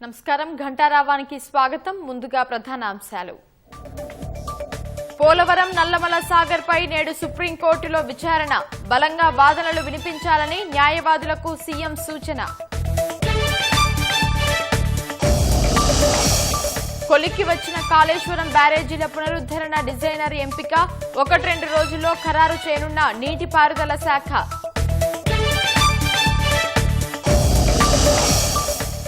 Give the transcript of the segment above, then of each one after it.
నమస్కారం ఘంటారావానికి స్వాగతం. ముందుగా ప్రధాన అంశాలు. పోలవరం నల్లమల సాగర్ పై నేడు సుప్రీంకోర్టులో విచారణ. బలంగా వాదనలు వినిపించాలని న్యాయవాదులకు సీఎం సూచన. కొలిక్కి వచ్చిన కాళేశ్వరం బ్యారేజీల పునరుద్ధరణ డిజైనర్ ఎంపిక 1-2 రోజుల్లో ఖరారు చేయనున్న నీటిపారుదల శాఖ.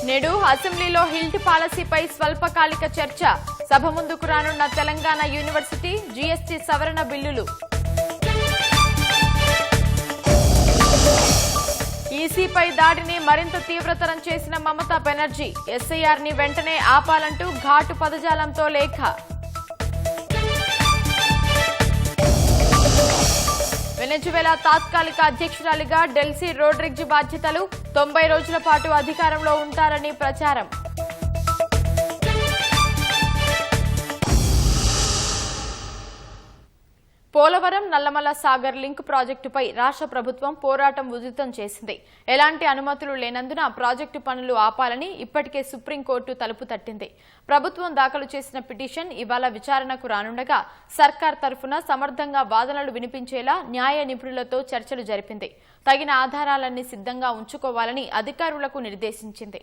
నేడు అసెంబ్లీలో హిల్ట్ పాలసీపై స్వల్పకాలిక చర్చ. సభ ముందుకు రానున్న తెలంగాణ యూనివర్సిటీ జీఎస్టీ సవరణ బిల్లులు. ఈసీపై దాడిని మరింత తీవ్రతరం చేసిన మమతా బెనర్జీ ఎస్ఐఆర్ ని వెంటనే ఆపాలంటూ ఘాటు పదజాలంతో లేఖ. వెనెజువెలా తాత్కాలిక అధ్యక్షురాలిగా డెల్సీ రోడ్రిగ్జ్ బాధ్యతలు. 90 రోజుల పాటు అధికారంలో ఉంటారని ప్రచారం. పోలవరం నల్లమల సాగర్ లింక్ ప్రాజెక్టుపై రాష్ట్ర ప్రభుత్వం పోరాటం ఉధృతం చేసింది. ఎలాంటి అనుమతులు లేనందున ప్రాజెక్టు పనులు ఆపాలని ఇప్పటికే సుప్రీంకోర్టు తలుపు తట్టింది. ప్రభుత్వం దాఖలు చేసిన పిటిషన్ ఇవాళ విచారణకు రానుండగా సర్కార్ తరఫున సమర్థంగా వాదనలు వినిపించేలా న్యాయ నిపుణులతో చర్చలు జరిపింది. తగిన ఆధారాలన్నీ సిద్ధంగా ఉంచుకోవాలని అధికారులకు నిర్దేశించింది.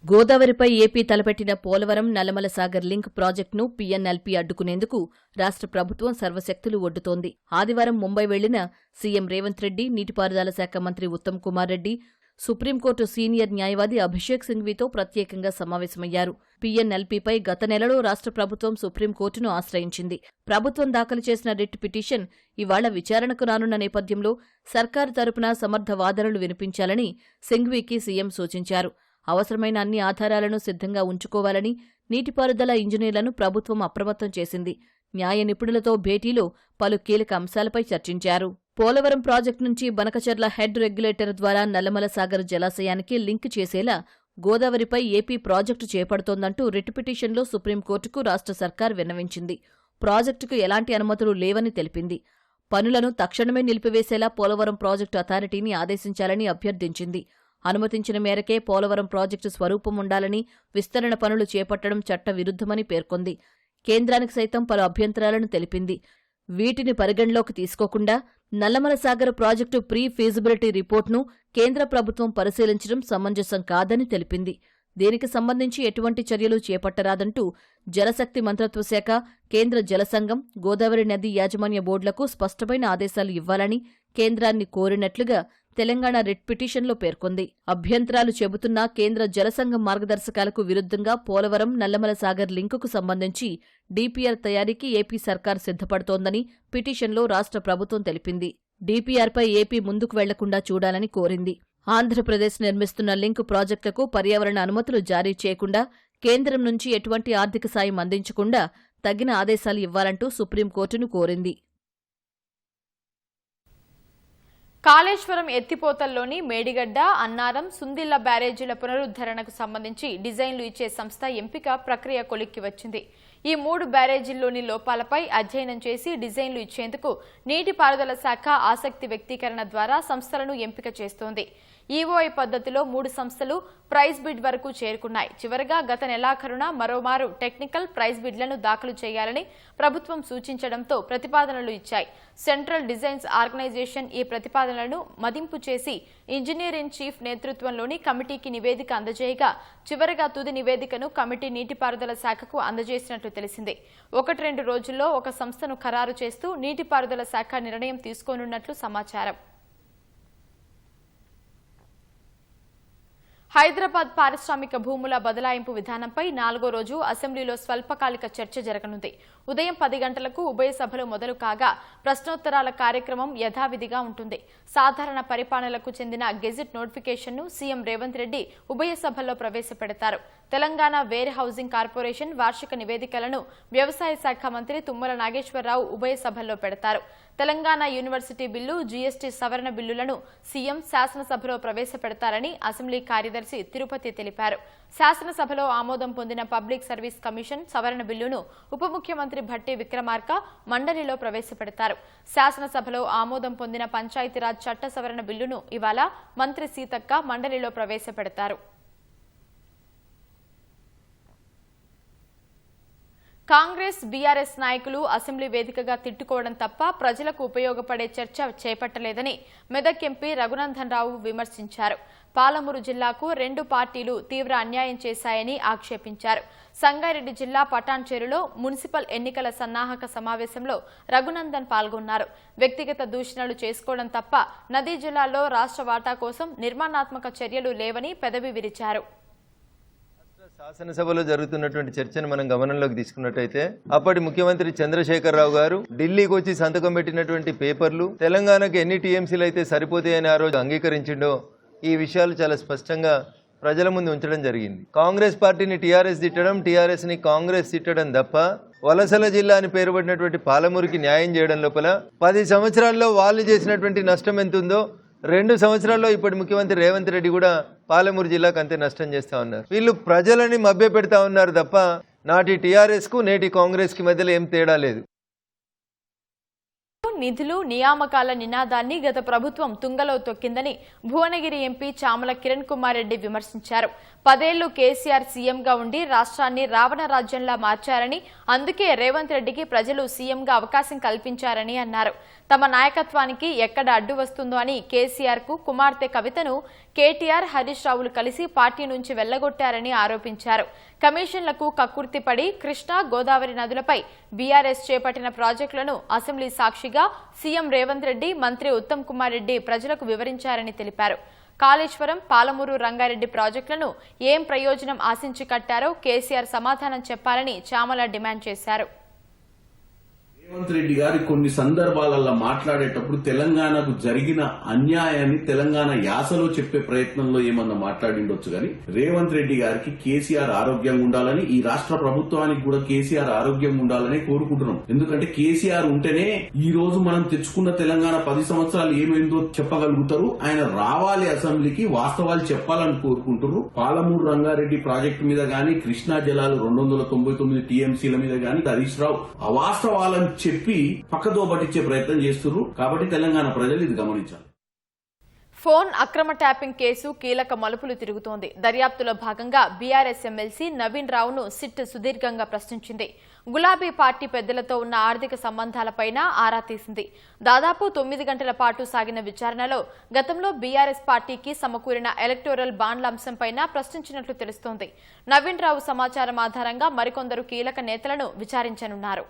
గోదావరిపై ఏపీ తలపెట్టిన పోలవరం నల్లమల సాగర్ లింక్ ప్రాజెక్టును పీఎన్ఎల్పీ అడ్డుకునేందుకు రాష్ట్ర ప్రభుత్వం సర్వశక్తులు ఒడ్డుతోంది. ఆదివారం ముంబై వెళ్లిన సీఎం రేవంత్ రెడ్డి, నీటిపారుదల శాఖ మంత్రి ఉత్తమ్ కుమార్ రెడ్డి, సుప్రీంకోర్టు సీనియర్ న్యాయవాది అభిషేక్ సింఘ్వీతో ప్రత్యేకంగా సమావేశమయ్యారు. పీఎన్ఎల్పీపై గత నెలలో రాష్ట్ర ప్రభుత్వం సుప్రీంకోర్టును ఆశ్రయించింది. ప్రభుత్వం దాఖలు చేసిన రిట్ పిటిషన్ ఇవాళ విచారణకు రానున్న నేపథ్యంలో సర్కారు తరపున సమర్థ వాదనలు వినిపించాలని సింఘ్వీకి సీఎం సూచించారు. అవసరమైన అన్ని ఆధారాలను సిద్ధంగా ఉంచుకోవాలని నీటిపారుదల ఇంజనీర్లను ప్రభుత్వం అప్రమత్తం చేసింది. న్యాయ నిపుణులతో భేటీలో పలు కీలక అంశాలపై చర్చించారు. పోలవరం ప్రాజెక్టు నుంచి బనకచర్ల హెడ్ రెగ్యులేటర్ ద్వారా నల్లమల సాగర్ జలాశయానికి లింక్ చేసేలా గోదావరిపై ఏపీ ప్రాజెక్టు చేపడుతోందంటూ రిట్ పిటిషన్లో సుప్రీంకోర్టుకు రాష్ట్ర సర్కార్ విన్నవించింది. ప్రాజెక్టుకు ఎలాంటి అనుమతులు లేవని తెలిపింది. పనులను తక్షణమే నిలిపివేసేలా పోలవరం ప్రాజెక్టు అథారిటీని ఆదేశించాలని అభ్యర్థించింది. అనుమతించిన మేరకే పోలవరం ప్రాజెక్టు స్వరూపం ఉండాలని, విస్తరణ పనులు చేపట్టడం చట్ట విరుద్ధమని పేర్కొంది. కేంద్రానికి సైతం పలు అభ్యంతరాలను తెలిపింది. వీటిని పరిగణలోకి తీసుకోకుండా Nallamala Sagar project pre feasibility రిపోర్టును కేంద్ర ప్రభుత్వం పరిశీలించడం సమంజసం కాదని తెలిపింది. దీనికి సంబంధించి ఎటువంటి చర్యలు చేపట్టరాదంటూ జలశక్తి మంత్రిత్వ శాఖ, కేంద్ర జలసంఘం, గోదావరి నదీ యాజమాన్య బోర్డులకు స్పష్టమైన ఆదేశాలు ఇవ్వాలని కేంద్రాన్ని కోరినట్లుగా తెలంగాణ రిట్ పిటిషన్లో పేర్కొంది. అభ్యంతరాలు చెబుతున్న కేంద్ర జలసంఘం మార్గదర్శకాలకు విరుద్ధంగా పోలవరం నల్లమల సాగర్ లింకుకు సంబంధించి డీపీఆర్ తయారీకి ఏపీ సర్కార్ సిద్ధపడుతోందని పిటిషన్లో రాష్ట్ర ప్రభుత్వం తెలిపింది. డీపీఆర్పై ఏపీ ముందుకు వెళ్లకుండా చూడాలని కోరింది. ఆంధ్రప్రదేశ్ నిర్మిస్తున్న లింక్ ప్రాజెక్టులకు పర్యావరణ అనుమతులు జారీ చేయకుండా, కేంద్రం నుంచి ఎటువంటి ఆర్థిక సాయం అందించకుండా తగిన ఆదేశాలు ఇవ్వాలంటూ సుప్రీంకోర్టును కోరింది. కాళేశ్వరం ఎత్తిపోతల్లోని మేడిగడ్డ, అన్నారం, సుందిళ్ల బ్యారేజీల పునరుద్ధరణకు సంబంధించి డిజైన్లు ఇచ్చే సంస్థ ఎంపిక ప్రక్రియ కొలిక్కి వచ్చింది. ఈ 3 బ్యారేజీల్లోని లోపాలపై అధ్యయనం చేసి డిజైన్లు ఇచ్చేందుకు నీటిపారుదల శాఖ ఆసక్తి వ్యక్తీకరణ ద్వారా సంస్థలను ఎంపిక చేస్తోంది. ఈఓఐ పద్ధతిలో 3 సంస్థలు ప్రైజ్ బిడ్ వరకు చేరుకున్నాయి. చివరగా గత నెలాఖరున మరోమారు టెక్నికల్ ప్రైజ్ బిడ్లను దాఖలు చేయాలని ప్రభుత్వం సూచించడంతో ప్రతిపాదనలు ఇచ్చాయి. సెంట్రల్ డిజైన్స్ ఆర్గనైజేషన్ ఈ ప్రతిపాదనలను మదింపు చేసి ఇంజనీర్ ఇన్ చీఫ్ నేతృత్వంలోని కమిటీకి నివేదిక అందజేయగా, చివరగా తుది నివేదికను కమిటీ నీటిపారుదల శాఖకు అందజేసినట్లు తెలిసింది. 1-2 రోజుల్లో ఒక సంస్థను ఖరారు చేస్తూ నీటిపారుదల శాఖ నిర్ణయం తీసుకోనున్నట్లు సమాచారం. హైదరాబాద్ పారిశ్రామిక భూముల బదలాయింపు విధానంపై 4వ రోజు అసెంబ్లీలో స్వల్పకాలిక చర్చ జరగనుంది. ఉదయం 10 గంటలకు ఉభయ సభలు మొదలు కాగా ప్రశ్నోత్తరాల కార్యక్రమం యథావిధిగా ఉంటుంది. సాధారణ పరిపాలనలకు చెందిన గెజిట్ నోటిఫికేషన్ను సీఎం రేవంత్ రెడ్డి ఉభయ సభల్లో ప్రవేశపెడతారు. తెలంగాణ వేర్ హౌసింగ్ కార్పొరేషన్ వార్షిక నివేదికలను వ్యవసాయ శాఖ మంత్రి తుమ్మల నాగేశ్వరరావు ఉభయ సభల్లో పెడతారు. తెలంగాణ యూనివర్సిటీ బిల్లు, జీఎస్టీ సవరణ బిల్లులను సీఎం శాసనసభలో ప్రవేశపెడతారని అసెంబ్లీ కార్యదర్శి తిరుపతి తెలిపారు. శాసనసభలో ఆమోదం పొందిన పబ్లిక్ సర్వీస్ కమిషన్ సవరణ బిల్లును ఉప ముఖ్యమంత్రి భట్టి విక్రమార్క మండలిలో ప్రవేశపెడతారు. శాసనసభలో ఆమోదం పొందిన పంచాయతీరాజ్ చట్ట సవరణ బిల్లును ఇవాళ మంత్రి సీతక్క మండలిలో ప్రవేశపెడతారు. కాంగ్రెస్ బీఆర్ఎస్ నాయకులు అసెంబ్లీ వేదికగా తిట్టుకోవడం తప్ప ప్రజలకు ఉపయోగపడే చర్చ చేపట్టలేదని మెదక్ ఎంపీ రఘునందన్ రావు విమర్శించారు. పాలమూరు జిల్లాకు 2 పార్టీలు తీవ్ర అన్యాయం చేశాయని ఆక్షేపించారు. సంగారెడ్డి జిల్లా పటాన్చెరులో మున్సిపల్ ఎన్నికల సన్నాహక సమావేశంలో రఘునందన్ పాల్గొన్నారు. వ్యక్తిగత దూషణలు చేసుకోవడం తప్ప నదీ జిల్లాలో రాష్ట్ర వాటా కోసం నిర్మాణాత్మక చర్యలు లేవని పెదవి విరిచారు. శాసనసభలో జరుగుతున్నటువంటి చర్చను మనం గమనంలోకి తీసుకున్నట్టయితే అప్పటి ముఖ్యమంత్రి చంద్రశేఖరరావు గారు ఢిల్లీకి వచ్చి సంతకం పెట్టినటువంటి పేపర్లు తెలంగాణకు ఎన్ని టీఎంసీలు అయితే సరిపోతాయని ఆ రోజు అంగీకరించిండో ఈ విషయాలు చాలా స్పష్టంగా ప్రజల ముందు ఉంచడం జరిగింది. కాంగ్రెస్ పార్టీని టీఆర్ఎస్ తిట్టడం, టీఆర్ఎస్ ని కాంగ్రెస్ తిట్టడం తప్ప వలసల జిల్లా అని పేరుపడినటువంటి పాలమూరుకి న్యాయం చేయడం లోపల 10 సంవత్సరాల్లో వాళ్ళు చేసినటువంటి నష్టం ఎంత ఉందో 2 సంవత్సరాల్లో ఇప్పటి ముఖ్యమంత్రి రేవంత్ రెడ్డి కూడా పాలమూరు జిల్లాకు అంతే నష్టం చేస్తా ఉన్నారు. వీళ్ళు ప్రజలని మభ్య పెడతా ఉన్నారు తప్ప నాటి టీఆర్ఎస్ కు నేటి కాంగ్రెస్ కి మధ్యలో ఏం తేడా లేదు. నిధులు నియామకాల నినాదాన్ని గత ప్రభుత్వం తుంగలో తొక్కిందని భువనగిరి ఎంపీ చామల కిరణ్ కుమార్ రెడ్డి విమర్శించారు. 10 ఏళ్లు కేసీఆర్ సీఎంగా ఉండి రాష్ట్రాన్ని రావణ రాజ్యంలా మార్చారని, అందుకే రేవంత్ రెడ్డికి ప్రజలు సీఎంగా అవకాశం కల్పించారని అన్నారు. తమ నాయకత్వానికి ఎక్కడ అడ్డు వస్తుందో అని కేసీఆర్ కు కుమార్తె కవితను కేటీఆర్, హరీష్ రావులు కలిసి పార్టీ నుంచి వెళ్లగొట్టారని ఆరోపించారు. కమిషన్లకు కక్కుర్తిపడి కృష్ణా, గోదావరి నదులపై బీఆర్ఎస్ చేపట్టిన ప్రాజెక్టులను అసెంబ్లీ సాక్షిగా సీఎం రేవంత్ రెడ్డి, మంత్రి ఉత్తమ్ కుమార్ రెడ్డి ప్రజలకు వివరించారని తెలిపారు. కాళేశ్వరం, పాలమూరు, రంగారెడ్డి ప్రాజెక్టులను ఏం ప్రయోజనం ఆశించి కట్టారో కేసీఆర్ సమాధానం చెప్పాలని చామల డిమాండ్ చేశారు. రేవంత్ రెడ్డి గారు కొన్ని సందర్భాలలో మాట్లాడేటప్పుడు తెలంగాణకు జరిగిన అన్యాయాన్ని తెలంగాణ యాసలో చెప్పే ప్రయత్నంలో ఏమన్నా మాట్లాడిండొచ్చు కానీ రేవంత్ రెడ్డి గారికి కేసీఆర్ ఆరోగ్యంగా ఉండాలని, ఈ రాష్ట్ర ప్రభుత్వానికి కూడా కేసీఆర్ ఆరోగ్యంగా ఉండాలని కోరుకుంటున్నాం. ఎందుకంటే కేసీఆర్ ఉంటేనే ఈ రోజు మనం తెచ్చుకున్న తెలంగాణ 10 సంవత్సరాలు ఏమైందో చెప్పగలుగుతారు. ఆయన రావాలి అసెంబ్లీకి, వాస్తవాలు చెప్పాలని కోరుకుంటున్నారు. పాలమూరు రంగారెడ్డి ప్రాజెక్టు మీద గాని, కృష్ణా జలాలు 299 టీఎంసీల మీద గాని హరీష్ రావు అవాస్తవాలను చెప్పి పక్కదో పట్టించే ప్రయత్నం చేస్తున్నారు. కాబట్టి తెలంగాణ ప్రజలు ఇది గమనించాలి. ఫోన్ అక్రమ ట్యాపింగ్ కేసు కీలక మలుపులు తిరుగుతోంది. దర్యాప్తులో భాగంగా బీఆర్ఎస్ ఎమ్మెల్సీ నవీన్ రావును సిట్ సుదీర్ఘంగా ప్రశ్నించింది. గులాబీ పార్టీ పెద్దలతో ఉన్న ఆర్థిక సంబంధాలపైన ఆరా తీసింది. దాదాపు 9 గంటల పాటు సాగిన విచారణలో గతంలో బీఆర్ఎస్ పార్టీకి సమకూరిన ఎలక్టోరల్ బాండ్ల అంశంపైన ప్రశ్నించినట్లు తెలుస్తోంది. నవీన్ రావు సమాచారం ఆధారంగా మరికొందరు కీలక నేతలను విచారించనున్నారు.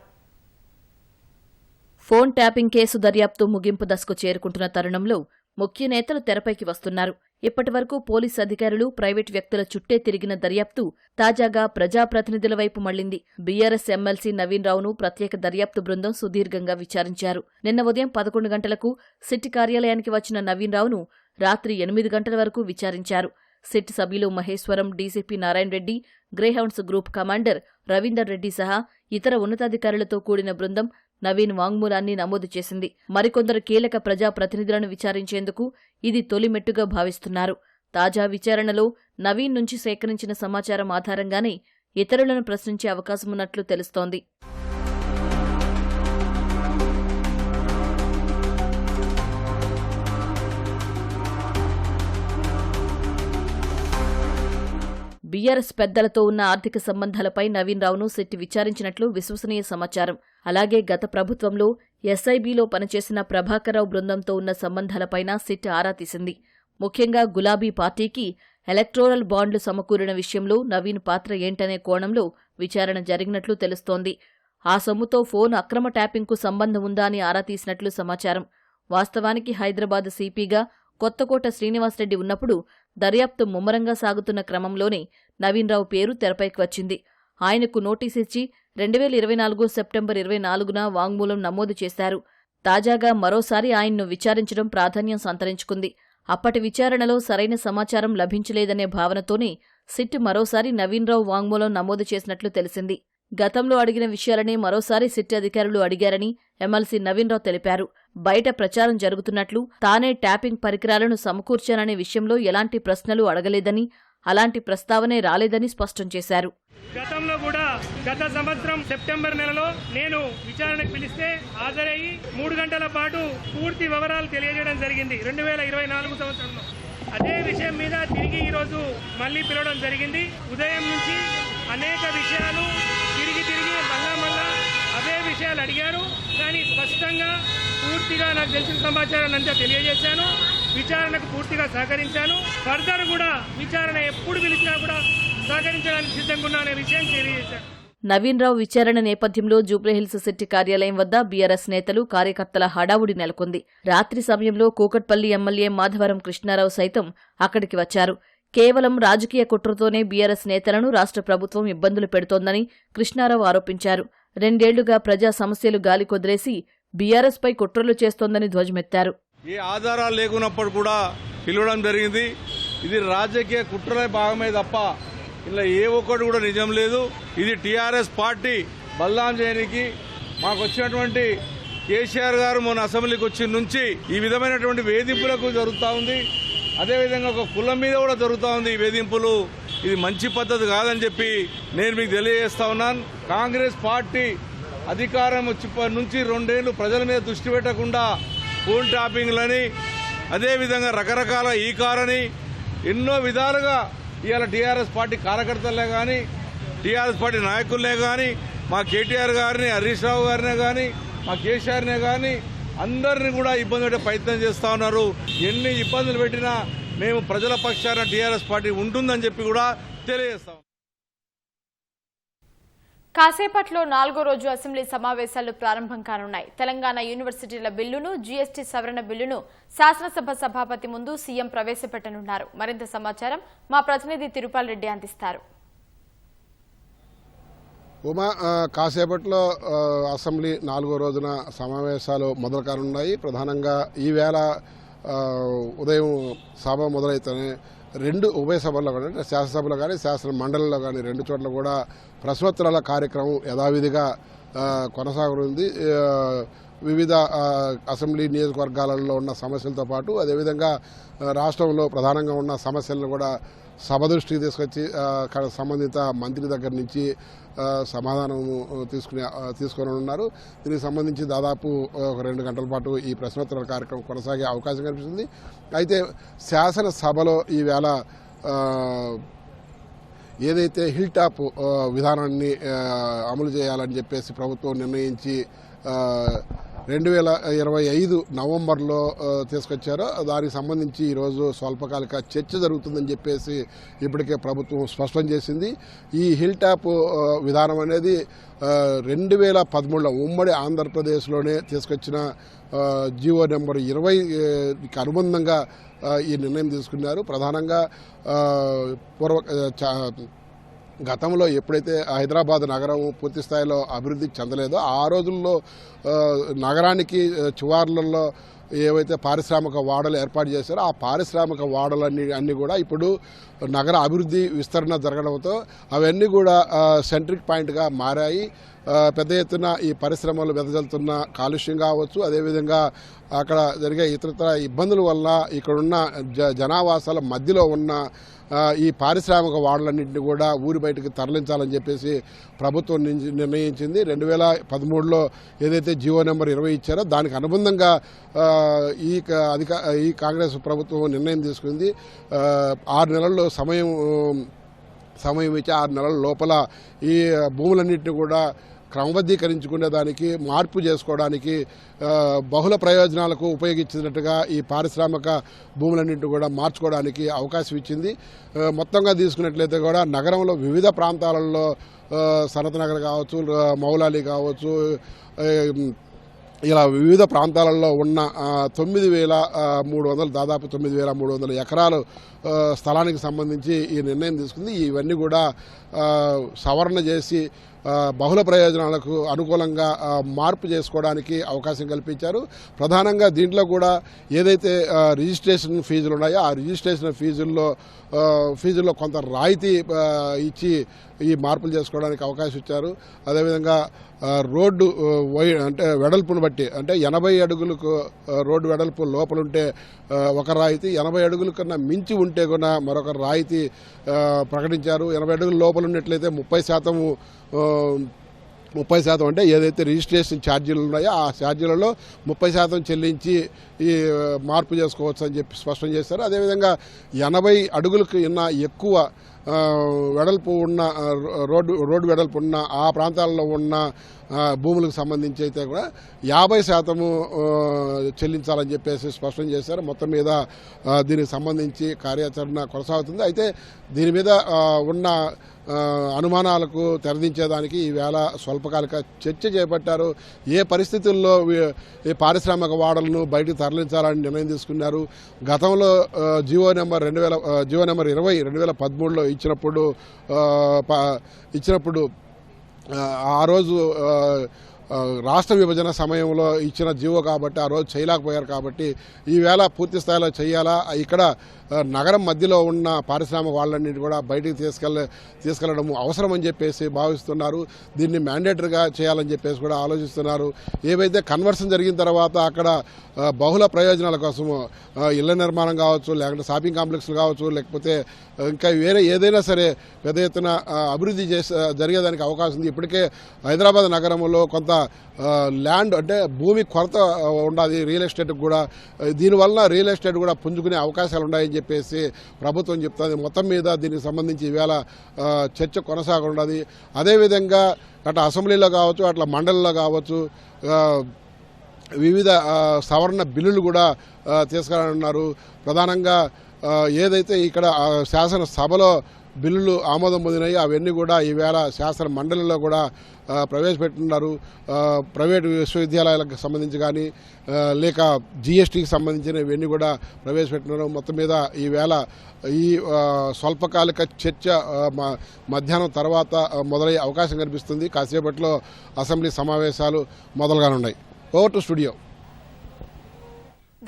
ఫోన్ ట్యాపింగ్ కేసు దర్యాప్తు ముగింపు దశకు చేరుకుంటున్న తరుణంలో ముఖ్య నేతలు తెరపైకి వస్తున్నారు. ఇప్పటివరకు పోలీసు అధికారులు, ప్రైవేటు వ్యక్తుల చుట్టే తిరిగిన దర్యాప్తు తాజాగా ప్రజాప్రతినిధుల వైపు మళ్లింది. బీఆర్ఎస్ ఎమ్మెల్సీ నవీన్ రావును ప్రత్యేక దర్యాప్తు బృందం సుదీర్ఘంగా విచారించారు. నిన్న ఉదయం 11 గంటలకు సిట్ కార్యాలయానికి వచ్చిన నవీన్ రావును రాత్రి 8 గంటల వరకు విచారించారు. సిట్ సభ్యులు Maheshwaram, DCP Narayana Reddy, Greyhounds group commander Ravinder Reddy సహా ఇతర ఉన్నతాధికారులతో కూడిన బృందం నవీన్ వాంగ్మూలాన్ని నమోదు చేసింది. మరికొందరు కీలక ప్రజాప్రతినిధులను విచారించేందుకు ఇది తొలి మెట్టుగా భావిస్తున్నారు. తాజా విచారణలో నవీన్ నుంచి సేకరించిన సమాచారం ఆధారంగానే ఇతరులను ప్రశ్నించే అవకాశమున్నట్లు తెలుస్తోంది. బీఆర్ఎస్ పెద్దలతో ఉన్న ఆర్థిక సంబంధాలపై నవీన్ రావును సిట్ విచారించినట్లు విశ్వసనీయ సమాచారం. అలాగే గత ప్రభుత్వంలో ఎస్ఐబీలో పనిచేసిన ప్రభాకరరావు బృందంతో ఉన్న సంబంధాలపైన సిట్ ఆరా తీసింది. ముఖ్యంగా గులాబీ పార్టీకి ఎలక్టోరల్ బాండ్లు సమకూరిన విషయంలో నవీన్ పాత్ర ఏంటనే కోణంలో విచారణ జరిగినట్లు తెలుస్తోంది. ఆ సొమ్ముతో ఫోన్ అక్రమ ట్యాపింగ్కు సంబంధం ఉందా అని ఆరా తీసినట్లు సమాచారం. వాస్తవానికి హైదరాబాద్ సిపిగా కొత్తకోట శ్రీనివాసరెడ్డి ఉన్నప్పుడు దర్యాప్తు ముమ్మరంగా సాగుతున్న క్రమంలోనే నవీన్ రావు పేరు తెరపైకి వచ్చింది. ఆయనకు నోటీసిచ్చి 2024 సెప్టెంబర్ 24న వాంగ్మూలం నమోదు చేశారు. తాజాగా మరోసారి ఆయన్ను విచారించడం ప్రాధాన్యం సంతరించుకుంది. అప్పటి విచారణలో సరైన సమాచారం లభించలేదనే భావనతోనే సిట్ మరోసారి నవీన్ రావు వాంగ్మూలం నమోదు చేసినట్లు తెలిసింది. గతంలో అడిగిన విషయాలనే మరోసారి సిట్ అధికారులు అడిగారని ఎమ్మెల్సీ నవీన్ రావు తెలిపారు. బయట ప్రచారం జరుగుతున్నట్లు తానే ట్యాపింగ్ పరికరాలను సమకూర్చాననే విషయంలో ఎలాంటి ప్రశ్నలు అడగలేదని, అలాంటి ప్రస్తావనే రాలేదని స్పష్టం చేశారు. గతంలో కూడా గత సంవత్సరం సెప్టెంబర్ నెలలో నేను విచారణకు పిలిస్తే హాజరయ్యి 3 గంటల పాటు పూర్తి వివరాలు తెలియజేయడం జరిగింది 2024 సంవత్సరంలో. అదే విషయం మీద తిరిగి ఈరోజు మళ్ళీ పిలవడం జరిగింది. ఉదయం నుంచి అనేక విషయాలు తిరిగి మళ్ళా అవే విషయాలు అడిగారు. కానీ స్పష్టంగా పూర్తిగా నాకు తెలిసిన సమాచారాన్ని అంతా తెలియజేశాను. విచారణకు పూర్తిగా సహకరించాను. ఫర్దర్ కూడా విచారణ ఎప్పుడు పిలిచినా కూడా సహకరించడానికి సిద్ధంగా ఉన్నా అనే విషయం తెలియజేశాను. నవీన్ రావు విచారణ నేపథ్యంలో జూబ్లీహిల్స్ సిటీ కార్యాలయం వద్ద బీఆర్ఎస్ నేతలు కార్యకర్తల హడావుడి నెలకొంది. రాత్రి సమయంలో కూకట్పల్లి ఎమ్మెల్యే మాధవరం కృష్ణారావు సైతం అక్కడికి వచ్చారు. కేవలం రాజకీయ కుట్రతోనే బీఆర్ఎస్ నేతలను రాష్ట్ర ప్రభుత్వం ఇబ్బందులు పెడుతోందని కృష్ణారావు ఆరోపించారు. 2 ఏళ్లుగా ప్రజా సమస్యలు గాలికొదిలేసి బీఆర్ఎస్ పై కుట్రలు చేస్తోందని ధ్వజమెత్తారు. ఏ ఆధారాలు లేకున్నప్పుడు కూడా పిలవడం జరిగింది. ఇది రాజకీయ కుట్రలే భాగమే తప్ప ఇలా ఏ ఒక్కటి కూడా నిజం లేదు. ఇది టీఆర్ఎస్ పార్టీ బల్లాం చేయడానికి మాకు వచ్చినటువంటి కేసీఆర్ గారు మొన్న అసెంబ్లీకి వచ్చిన నుంచి ఈ విధమైనటువంటి వేధింపులకు జరుగుతూ ఉంది. అదేవిధంగా ఒక కులం మీద కూడా జరుగుతూ ఉంది ఈ వేధింపులు. ఇది మంచి పద్ధతి కాదని చెప్పి నేను మీకు తెలియజేస్తా ఉన్నాను. కాంగ్రెస్ పార్టీ అధికారం వచ్చినప్పటి నుంచి 2 ఏళ్లు ప్రజల మీద దృష్టి పెట్టకుండా ఫోన్ ట్యాపింగ్లని, అదేవిధంగా రకరకాల ఈ కారని ఎన్నో విధాలుగా ఇవాళ టీఆర్ఎస్ పార్టీ కార్యకర్తలే కానీ టీఆర్ఎస్ పార్టీ నాయకులనే కానీ మా కేటీఆర్ గారిని, హరీష్ రావు గారినే కానీ మా కేసీఆర్నే కానీ అందరినీ కూడా ఇబ్బంది పెట్టే ప్రయత్నం చేస్తూ ఉన్నారు. ఎన్ని ఇబ్బందులు పెట్టినా మేము ప్రజల పక్షాన టీఆర్ఎస్ పార్టీ ఉంటుందని చెప్పి కూడా తెలియజేస్తాం. కాసేపట్లో 4వ రోజు అసెంబ్లీ సమావేశాలు ప్రారంభం కానున్నాయి. తెలంగాణ యూనివర్సిటీల బిల్లును, జీఎస్టీ సవరణ బిల్లును శాసనసభ సభాపతి ముందు సీఎం ప్రవేశపెట్టనున్నారు. మరింత సమాచారం మా ప్రతినిధి తిరుపాల్ రెడ్డి అందిస్తారు. కాసేపట్లో అసెంబ్లీ 4వ రోజున సమావేశాలు మొదలు కానున్నాయి. ప్రధానంగా ఈవేళ ఉదయం సభ మొదలైతేనే 2 ఉభయ సభల్లో కానీ శాసనసభలో కానీ శాసన మండలిలో కానీ 2 చోట్ల కూడా ప్రశ్నోత్తరాల కార్యక్రమం యథావిధిగా కొనసాగనుంది. వివిధ అసెంబ్లీ నియోజకవర్గాలలో ఉన్న సమస్యలతో పాటు అదేవిధంగా రాష్ట్రంలో ప్రధానంగా ఉన్న సమస్యలను కూడా సభ దృష్టికి తీసుకొచ్చి సంబంధిత మంత్రి దగ్గర నుంచి సమాధానం తీసుకొని ఉన్నారు. దీనికి సంబంధించి దాదాపు 2 గంటల పాటు ఈ ప్రశ్నోత్తరాల కార్యక్రమం కొనసాగే అవకాశం కనిపిస్తుంది. అయితే శాసనసభలో ఈవేళ ఏదైతే హిల్ టాప్ విధానాన్ని అమలు చేయాలని చెప్పేసి ప్రభుత్వం నిర్ణయించి 2025 నవంబర్లో తీసుకొచ్చారో దానికి సంబంధించి ఈరోజు స్వల్పకాలిక చర్చ జరుగుతుందని చెప్పేసి ఇప్పటికే ప్రభుత్వం స్పష్టం చేసింది. ఈ హిల్ టాప్ విధానం అనేది 2013లో ఉమ్మడి ఆంధ్రప్రదేశ్లోనే తీసుకొచ్చిన జీవో నెంబర్ 20కి అనుబంధంగా ఈ నిర్ణయం తీసుకున్నారు. ప్రధానంగా గతంలో ఎప్పుడైతే హైదరాబాద్ నగరం పూర్తి స్థాయిలో అభివృద్ధి చెందలేదో ఆ రోజుల్లో నగరానికి చివర్లలో ఏవైతే పారిశ్రామిక వాడలు ఏర్పాటు చేశారో ఆ పారిశ్రామిక వాడలన్నీ కూడా ఇప్పుడు నగర అభివృద్ధి విస్తరణ జరగడంతో అవన్నీ కూడా సెంట్రిక్ పాయింట్గా మారాయి. పెద్ద ఎత్తున ఈ పరిశ్రమలు వెదజల్లుతున్న కాలుష్యం కావచ్చు, అదేవిధంగా అక్కడ జరిగే ఇతరతర ఇబ్బందుల వల్ల ఇక్కడున్న జనావాసాల మధ్యలో ఉన్న ఈ పారిశ్రామిక వాడలన్నింటినీ కూడా ఊరి బయటకు తరలించాలని చెప్పేసి ప్రభుత్వం నిర్ణయించింది. 2013లో ఏదైతే జీవో నెంబర్ 20 ఇచ్చారో దానికి అనుబంధంగా ఈ కాంగ్రెస్ ప్రభుత్వం నిర్ణయం తీసుకుంది. 6 నెలల్లో సమయం ఇచ్చి 6 నెలల లోపల ఈ భూములన్నింటినీ కూడా క్రమబద్ధీకరించుకునే దానికి, మార్పు చేసుకోవడానికి, బహుళ ప్రయోజనాలకు ఉపయోగించినట్టుగా ఈ పారిశ్రామిక భూములన్నింటినీ కూడా మార్చుకోవడానికి అవకాశం ఇచ్చింది. మొత్తంగా తీసుకున్నట్లయితే కూడా నగరంలో వివిధ ప్రాంతాలలో సనత్ నగర్ కావచ్చు, మౌలాలి కావచ్చు, ఇలా వివిధ ప్రాంతాలలో ఉన్న 9,300 దాదాపు 9,300 ఎకరాలు స్థలానికి సంబంధించి ఈ నిర్ణయం తీసుకుంది. ఇవన్నీ కూడా సవరణ చేసి బహుళ ప్రయోజనాలకు అనుకూలంగా మార్పు చేసుకోవడానికి అవకాశం కల్పించారు. ప్రధానంగా దీంట్లో కూడా ఏదైతే రిజిస్ట్రేషన్ ఫీజులు ఉన్నాయో ఆ రిజిస్ట్రేషన్ ఫీజుల్లో కొంత రాయితీ ఇచ్చి ఈ మార్పులు చేసుకోవడానికి అవకాశం ఇచ్చారు. అదేవిధంగా రోడ్డు అంటే వెడల్పును బట్టి అంటే 80 అడుగులకు రోడ్డు వెడల్పు లోపలుంటే ఒక రాయితీ, 80 అడుగుల కన్నా మించి ఉంటే కూడా మరొక రాయితీ ప్రకటించారు. 80 అడుగుల లోపల ఉన్నట్లయితే 30% 30% అంటే ఏదైతే రిజిస్ట్రేషన్ ఛార్జీలు ఉన్నాయో ఆ ఛార్జీలలో 30% చెల్లించి ఈ మార్పు చేసుకోవచ్చు అని చెప్పి స్పష్టం చేశారు. అదేవిధంగా 80 అడుగులకు ఎక్కువ వెడల్పు ఉన్న రోడ్డు వెడల్పు ఉన్న ఆ ప్రాంతాల్లో ఉన్న భూములకు సంబంధించి అయితే కూడా 50% చెల్లించాలని చెప్పేసి స్పష్టం చేశారు. మొత్తం మీద దీనికి సంబంధించి కార్యాచరణ కొనసాగుతుంది. అయితే దీని మీద ఉన్న అనుమానాలకు తెరదించేదానికి ఈవేళ స్వల్పకాలిక చర్చ చేపట్టారు. ఏ పరిస్థితుల్లో ఈ పారిశ్రామిక వాడలను బయటకు తరలించాలని నిర్ణయం తీసుకున్నారు. గతంలో జియో నెంబర్ 20/20/2013లో ఇచ్చినప్పుడు ఆ రోజు రాష్ట్ర విభజన సమయంలో ఇచ్చిన జీవో కాబట్టి ఆ రోజు చేయలేకపోయారు. కాబట్టి ఈవేళ పూర్తి స్థాయిలో చేయాలా, ఇక్కడ నగరం మధ్యలో ఉన్న పారిశ్రామిక వాళ్ళన్నింటి కూడా బయటికి తీసుకెళ్లడం అవసరం అని చెప్పేసి భావిస్తున్నారు. దీన్ని మ్యాండేటరీగా చేయాలని చెప్పేసి కూడా ఆలోచిస్తున్నారు. ఏవైతే కన్వర్షన్ జరిగిన తర్వాత అక్కడ బహుళ ప్రయోజనాల కోసము ఇళ్ల నిర్మాణం కావచ్చు, లేకపోతే షాపింగ్ కాంప్లెక్స్లు కావచ్చు, లేకపోతే ఇంకా వేరే ఏదైనా సరే పెద్ద ఎత్తున అభివృద్ధి జరిగేదానికి అవకాశం ఉంది. ఇప్పటికే హైదరాబాద్ నగరంలో కొంత ల్యాండ్ అంటే భూమి కొరత ఉండాలి రియల్ ఎస్టేట్కి కూడా. దీనివల్ల రియల్ ఎస్టేట్ కూడా పుంజుకునే అవకాశాలు ఉన్నాయని చెప్పేసి ప్రభుత్వం చెప్తుంది. మొత్తం మీద దీనికి సంబంధించి ఈవేళ చర్చ కొనసాగుండాలి. అదేవిధంగా అట్లా అసెంబ్లీలో కావచ్చు, అట్లా మండలిలో కావచ్చు వివిధ సవరణ బిల్లులు కూడా తీసుకురానున్నారు. ప్రధానంగా ఏదైతే ఇక్కడ శాసనసభలో బిల్లులు ఆమోదం పొందినాయి అవన్నీ కూడా ఈవేళ శాసన మండలిలో కూడా ప్రవేశపెట్టున్నారు. ప్రైవేటు విశ్వవిద్యాలయాలకు సంబంధించి కానీ లేక జీఎస్టీకి సంబంధించిన ఇవన్నీ కూడా ప్రవేశపెట్టున్నారు. మొత్తం మీద ఈవేళ ఈ స్వల్పకాలిక చర్చ మధ్యాహ్నం తర్వాత మొదలయ్యే అవకాశం కనిపిస్తుంది. కాసేపట్లో అసెంబ్లీ సమావేశాలు మొదలుగానున్నాయి. Over to studio.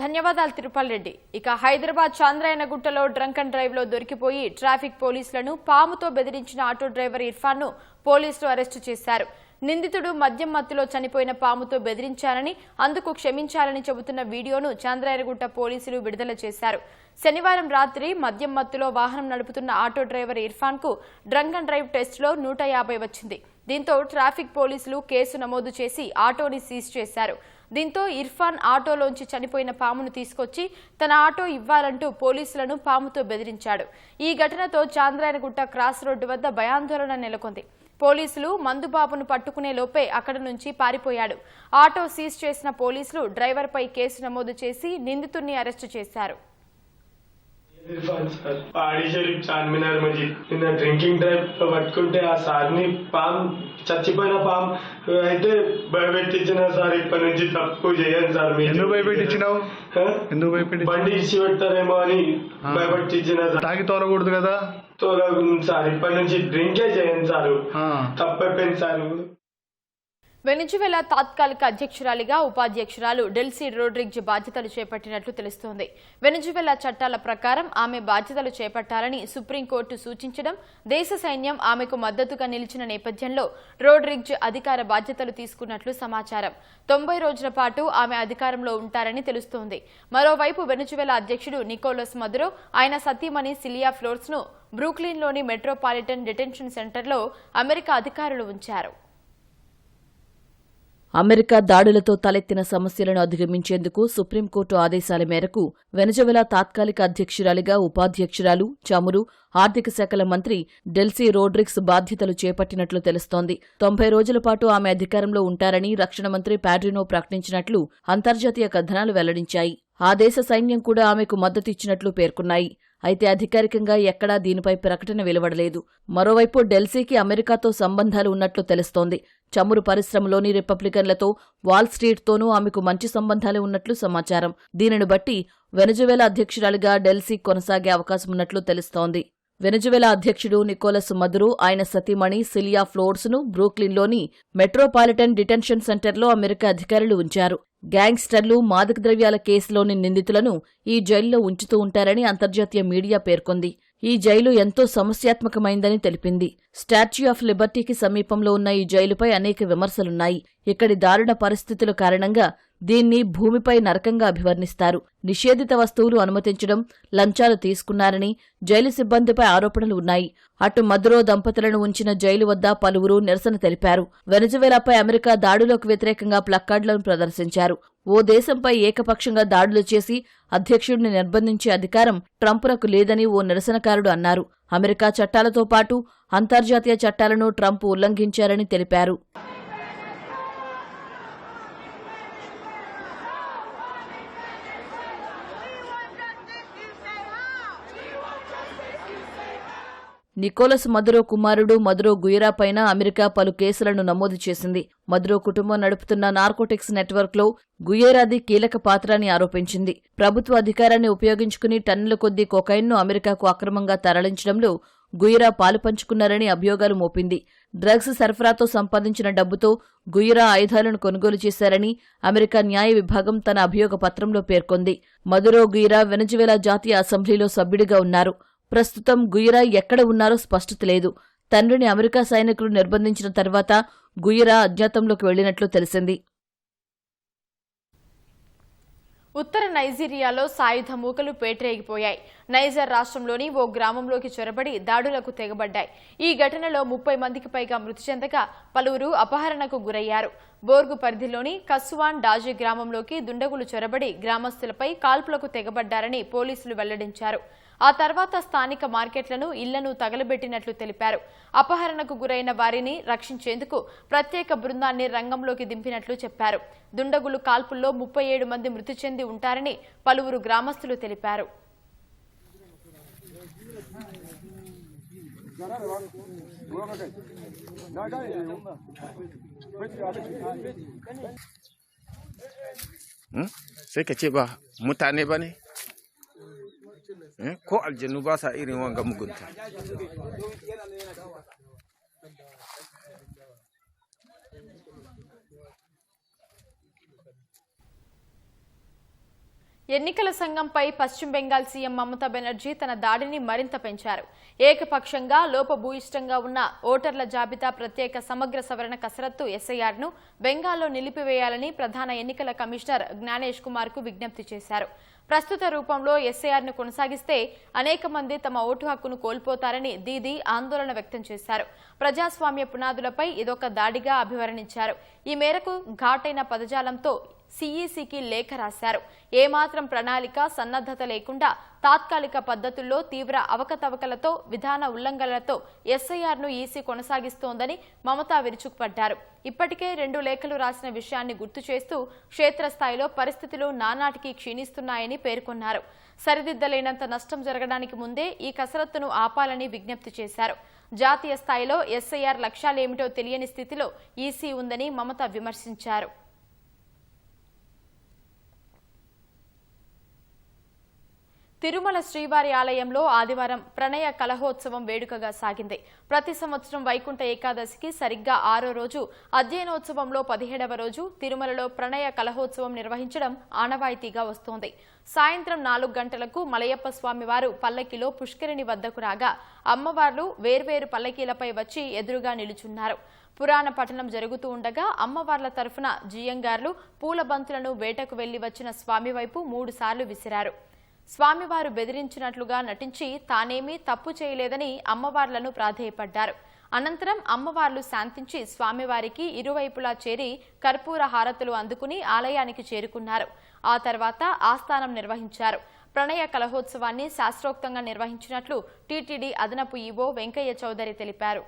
ధన్యవాదాలు తిరుపల్ రెడ్డి. ఇక హైదరాబాద్ చాంద్రాయనగుట్టలో డ్రంక్ అండ్ డ్రైవ్ లో దొరికిపోయి ట్రాఫిక్ పోలీసులను పాముతో బెదిరించిన ఆటో డ్రైవర్ ఇర్ఫాన్ ను పోలీసులు అరెస్టు చేశారు. నిందితుడు మద్యం మత్తులో చనిపోయిన పాముతో బెదిరించారని, అందుకు క్షమించాలని చెబుతున్న వీడియోను చాంద్రాయనగుట్ట పోలీసులు విడుదల చేశారు. శనివారం రాత్రి మద్యం మత్తులో వాహనం నడుపుతున్న ఆటో డ్రైవర్ ఇర్ఫాన్ కు డ్రంక్ అండ్ డ్రైవ్ టెస్ట్ లో 150 వచ్చింది. దీంతో ట్రాఫిక్ పోలీసులు కేసు నమోదు చేసి ఆటోని సీజ్ చేశారు. దీంతో ఇర్ఫాన్ ఆటోలోంచి చనిపోయిన పామును తీసుకొచ్చి తన ఆటో ఇవ్వాలంటూ పోలీసులను పాముతో బెదిరించాడు. ఈ ఘటనతో చాంద్రాయనగుట్ట క్రాస్ రోడ్డు వద్ద భయాందోళన నెలకొంది. పోలీసులు మందుబాబును పట్టుకునే లోపే అక్కడి నుంచి పారిపోయాడు. ఆటో సీజ్ చేసిన పోలీసులు డ్రైవర్పై కేసు నమోదు చేసి నిందితుడిని అరెస్టు చేశారు. పహాడీ షరీఫ్ చార్మినార్ మజీద్ నిన్న డ్రింకింగ్ డ్రైవ్ పట్టుకుంటే ఆ సార్ని చచ్చిపోయిన పామ్ అయితే భయపెట్టించిన సార్. ఇప్పటి నుంచి తప్పు చేయను సార్. ఎందుకు భయపెట్టించినావు? బండి ఇచ్చి పెడతారేమో అని భయపెట్టించిన సార్. తాగి తోలకూడదు కదా సార్. ఇప్పటి నుంచి డ్రింకే చేయను సార్. తప్పైపోయింది సార్. వెనిజువెలా తాత్కాలిక అధ్యక్షురాలిగా ఉపాధ్యక్షురాలు డెల్సీ రోడ్రిగ్జ్ బాధ్యతలు చేపట్టినట్లు తెలుస్తోంది. వెనిజువెలా చట్టాల ప్రకారం ఆమె బాధ్యతలు చేపట్టాలని సుప్రీంకోర్టు సూచించడం, దేశ సైన్యం ఆమెకు మద్దతుగా నిలిచిన నేపథ్యంలో రోడ్రిగ్జ్ అధికార బాధ్యతలు తీసుకున్నట్లు సమాచారం. 90 రోజుల పాటు ఆమె అధికారంలో ఉంటారని తెలుస్తోంది. మరోవైపు వెనిజువెలా అధ్యక్షుడు నికోలస్ మదురో, ఆయన సతీమణి సిలియా ఫ్లోర్స్ ను బ్రూక్లిన్లోని మెట్రోపాలిటన్ డిటెన్షన్ సెంటర్లో అమెరికా అధికారులు ఉంచారు. అమెరికా దాడులతో తలెత్తిన సమస్యలను అధిగమించేందుకు సుప్రీంకోర్టు ఆదేశాల మేరకు వెనజువెలా తాత్కాలిక అధ్యక్షురాలిగా ఉపాధ్యక్షురాలు, చమురు, ఆర్థిక శాఖల మంత్రి డెల్సీ రోడ్రిగ్స్ బాధ్యతలు చేపట్టినట్లు తెలుస్తోంది. 90 రోజుల పాటు ఆమె అధికారంలో ఉంటారని రక్షణ మంత్రి పాడ్రినో ప్రకటించినట్లు అంతర్జాతీయ కథనాలు వెల్లడించాయి. ఆ దేశ సైన్యం కూడా ఆమెకు మద్దతిచ్చినట్లు పేర్కొన్నాయి. అయితే అధికారికంగా ఎక్కడా దీనిపై ప్రకటన వెలువడలేదు. మరోవైపు డెల్సీకి అమెరికాతో సంబంధాలు ఉన్నట్లు తెలుస్తోంది. చమురు పరిశ్రమలోని రిపబ్లికన్లతో, వాల్ స్ట్రీట్తోనూ ఆమెకు మంచి సంబంధాలు ఉన్నట్లు సమాచారం. దీనిని బట్టి వెనజువెలా అధ్యక్షురాలిగా డెల్సీ కొనసాగే అవకాశమున్నట్లు తెలుస్తోంది. వెనజువెలా అధ్యక్షుడు నికోలస్ మదురో, ఆయన సతీమణి సిలియా ఫ్లోర్స్ ను బ్రూక్లిన్లోని మెట్రోపాలిటన్ డిటెన్షన్ సెంటర్లో అమెరికా అధికారులు ఉంచారు. గ్యాంగ్స్టర్లు, మాదక ద్రవ్యాల కేసులోని నిందితులను ఈ జైల్లో ఉంచుతూ ఉంటారని అంతర్జాతీయ మీడియా పేర్కొంది. ఈ జైలు ఎంతో సమస్యాత్మకమైందని తెలిపింది. స్టాచ్యూ ఆఫ్ లిబర్టీకి సమీపంలో ఉన్న ఈ జైలుపై అనేక విమర్శలున్నాయి. ఇక్కడి దారుణ పరిస్థితుల కారణంగా దీన్ని భూమిపై నరకంగా అభివర్ణిస్తారు. నిషేధిత వస్తువులు అనుమతించడం, లంచాలు తీసుకున్నారని జైలు సిబ్బందిపై ఆరోపణలు ఉన్నాయి. అటు మదురో దంపతులను ఉంచిన జైలు వద్ద పలువురు నిరసన తెలిపారు. వెనజువేలాపై అమెరికా దాడులకు వ్యతిరేకంగా ప్లక్కార్డులను ప్రదర్శించారు. ఓ దేశంపై ఏకపక్షంగా దాడులు చేసి అధ్యక్షుడిని నిర్బంధించే అధికారం ట్రంప్నకు లేదని ఓ నిరసనకారుడు అన్నారు. అమెరికా చట్టాలతో పాటు అంతర్జాతీయ చట్టాలను ట్రంప్ ఉల్లంఘించారని తెలిపారు. నికోలస్ మదురో కుమారుడు మదురో గుయిరా పైన అమెరికా పలు కేసులను నమోదు చేసింది. మదురో కుటుంబం నడుపుతున్న నార్కోటిక్స్ నెట్వర్క్లో గుయేరాది కీలక పాత్ర అని ఆరోపించింది. ప్రభుత్వ అధికారాన్ని ఉపయోగించుకుని టన్నుల కొద్దీ కొకైన్ను అమెరికాకు అక్రమంగా తరలించడంలో గుయిరా పాలుపంచుకున్నారని అభియోగాలు మోపింది. డ్రగ్స్ సరఫరాతో సంపాదించిన డబ్బుతో గుయిరా ఆయుధాలను కొనుగోలు చేశారని అమెరికా న్యాయ విభాగం తన అభియోగ పత్రంలో పేర్కొంది. మదురో గుయిరా వెనజువేలా జాతీయ అసెంబ్లీలో సభ్యుడిగా ఉన్నారు. ప్రస్తుతం గుయిరా ఎక్కడ ఉన్నారో స్పష్టత లేదు. తండ్రిని అమెరికా సైనికులు నిర్బంధించిన తర్వాత గుయిరా అజ్ఞాతంలోకి వెళ్లినట్లు తెలిసింది. ఉత్తర నైజీరియాలో సాయుధ మూకలు పేటరేగిపోయాయి. నైజర్ రాష్ట్రంలోని ఓ గ్రామంలోకి చొరబడి దాడులకు తెగబడ్డాయి. ఈ ఘటనలో 30 మందికి పైగా మృతి చెందగా పలువురు అపహరణకు గురయ్యారు. బోర్గు పరిధిలోని కస్సువాన్ డాజీ గ్రామంలోకి దుండగులు చొరబడి గ్రామస్తులపై కాల్పులకు తెగబడ్డారని పోలీసులు వెల్లడించారు. ఆ తర్వాత స్థానిక మార్కెట్లను, ఇళ్లను తగలబెట్టినట్లు తెలిపారు. అపహరణకు గురైన వారిని రక్షించేందుకు ప్రత్యేక బృందాన్ని రంగంలోకి దింపినట్లు చెప్పారు. దుండగులు కాల్పుల్లో 37 మంది మృతి చెంది ఉంటారని పలువురు గ్రామస్తులు తెలిపారు. sai ka ce ba mutane ba ne ko aljanu ba sa irin wanga mugunta. ఎన్నికల సంఘంపై పశ్చిమ బెంగాల్ సీఎం మమతా బెనర్జీ తన దాడిని మరింత పెంచారు. ఏకపక్షంగా లోపభూయిష్టంగా ఉన్న ఓటర్ల జాబితా ప్రత్యేక సమగ్ర సవరణ కసరత్తు ఎస్ఐఆర్ను బెంగాల్లో నిలిపివేయాలని ప్రధాన ఎన్నికల కమిషనర్ జ్ఞానేష్ కుమార్కు విజ్ఞప్తి చేశారు. ప్రస్తుత రూపంలో ఎస్ఐఆర్ను కొనసాగిస్తే అనేక మంది తమ ఓటు హక్కును కోల్పోతారని దీదీ ఆందోళన వ్యక్తం చేశారు. ప్రజాస్వామ్య పునాదులపై ఇదొక దాడిగా అభివర్ణించారు. ఈ మేరకు ఘాటైన పదజాలంతో సీఈసీకి లేఖ రాశారు. ఏమాత్రం ప్రణాళిక, సన్నద్ధత లేకుండా తాత్కాలిక పద్ధతుల్లో తీవ్ర అవకతవకలతో, విధాన ఉల్లంఘనలతో ఎస్ఐఆర్ను ఈసీ కొనసాగిస్తోందని మమతా విరుచుకుపడ్డారు. ఇప్పటికే 2 లేఖలు రాసిన విషయాన్ని గుర్తు చేస్తూ క్షేత్రస్థాయిలో పరిస్థితులు నానాటికి క్షీణిస్తున్నాయని పేర్కొన్నారు. సరిదిద్దలేనంత నష్టం జరగడానికి ముందే ఈ కసరత్తును ఆపాలని విజ్ఞప్తి చేశారు. జాతీయ స్థాయిలో ఎస్ఐఆర్ లక్ష్యాలేమిటో తెలియని స్థితిలో ఈసీ ఉందని మమత విమర్శించారు. తిరుమల శ్రీవారి ఆలయంలో ఆదివారం ప్రణయ కలహోత్సవం వేడుకగా సాగింది. ప్రతి సంవత్సరం వైకుంఠ ఏకాదశికి సరిగ్గా 6వ రోజు, అధ్యయనోత్సవంలో 17వ రోజు తిరుమలలో ప్రణయ కలహోత్సవం నిర్వహించడం ఆనవాయితీగా వస్తోంది. సాయంత్రం 4 గంటలకు మలయప్ప స్వామివారు పల్లకిలో పుష్కరిణి వద్దకు రాగా అమ్మవార్లు వేర్వేరు పల్లకీలపై వచ్చి ఎదురుగా నిలుచున్నారు. పురాణ పఠనం జరుగుతూ ఉండగా అమ్మవార్ల తరఫున జియంగార్లు పూల బంతులను వేటకు వెళ్లి వచ్చిన స్వామి వైపు 3 సార్లు విసిరారు. స్వామివారు బెదిరించినట్లుగా నటించి తానేమీ తప్పు చేయలేదని అమ్మవార్లను ప్రాధేయపడ్డారు. అనంతరం అమ్మవార్లు శాంతించి స్వామివారికి ఇరువైపులా చేరి కర్పూర హారతులు అందుకుని ఆలయానికి చేరుకున్నారు. ఆ తర్వాత ఆస్థానం నిర్వహించారు. ప్రణయ కలహోత్సవాన్ని శాస్త్రోక్తంగా నిర్వహించినట్లు టీటీడీ అదనపు ఈవో వెంకయ్య చౌదరి తెలిపారు.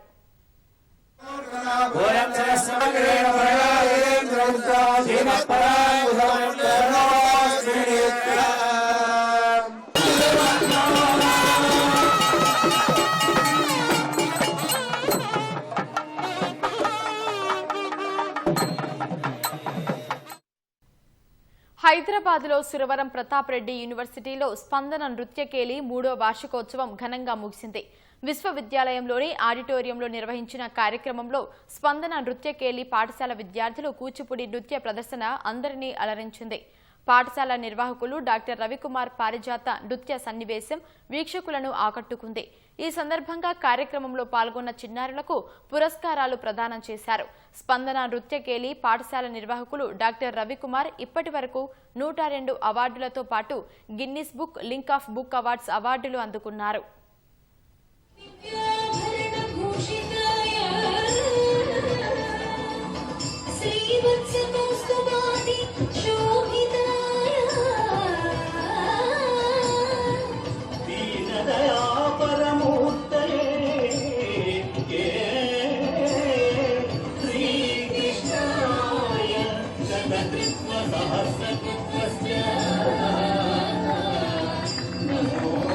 హైదరాబాద్లో సురవరం ప్రతాప్ రెడ్డి యూనివర్సిటీలో స్పందన నృత్యకేలి 3వ వార్షికోత్సవం ఘనంగా ముగిసింది. విశ్వవిద్యాలయంలోని ఆడిటోరియంలో నిర్వహించిన కార్యక్రమంలో స్పందన నృత్యకేలి పాఠశాల విద్యార్థులు కూచిపూడి నృత్య ప్రదర్శన అందరినీ అలరించింది. పాఠశాల నిర్వాహకులు డాక్టర్ రవికుమార్ పారిజాత నృత్య సన్నివేశం వీక్షకులను ఆకట్టుకుంది. ఈ సందర్భంగా కార్యక్రమంలో పాల్గొన్న చిన్నారులకు పురస్కారాలు ప్రదానం చేశారు. స్పందన నృత్యకేలి పాఠశాల నిర్వాహకులు డాక్టర్ రవికుమార్ ఇప్పటి వరకు 102 అవార్డులతో పాటు Guinness book, link of book awards అవార్డులు అందుకున్నారు. నమో